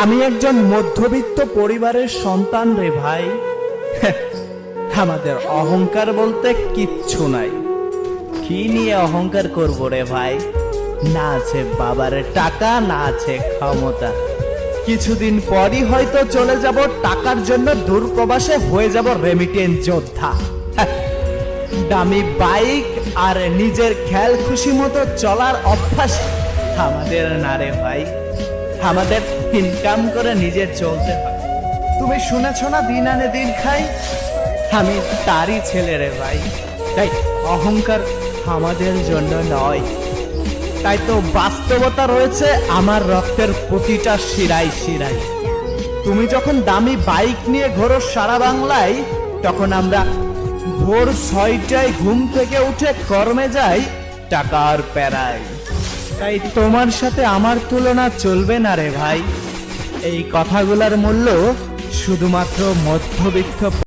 আমি একজন মধ্যবিত্ত পরিবারের সন্তান রে ভাই। আমাদের অহংকার বলতে কিচ্ছু নাই। কি নিয়ে অহংকার করব রে ভাই? না আছে বাবার টাকা, না আছে ক্ষমতা। কিছুদিন পরই হয়তো চলে যাব টাকার জন্য দূরপ্রবাসে, হয়ে যাব রেমিটেন্স যোদ্ধা। দামি বাইক আর নিজের খেয়াল খুশি মতো চলার অভ্যাস আমাদের না রে ভাই। আমাদের ইনকাম করে নিজে চলতে হয়। তুমি শুনেছ না, দিন আনে দিন খাই। আমি তারই ছেলে রে ভাই। তাই অহংকার আমাদের জন্য নয়। তাই তো বাস্তবতা রয়েছে আমার রক্তের প্রতিটা শিরায় শিরায়। তুমি যখন দামি বাইক নিয়ে ঘোরো সারা বাংলায়, তখন আমরা ভোর 6টায় ঘুম থেকে উঠে কর্মে যাই টাকার প্যারায়। তাই তোমার সাথে আমার তুলনা চলবে না রে ভাই। এই কথাগুলোর মূল্য শুধুমাত্র মধ্যবিত্ত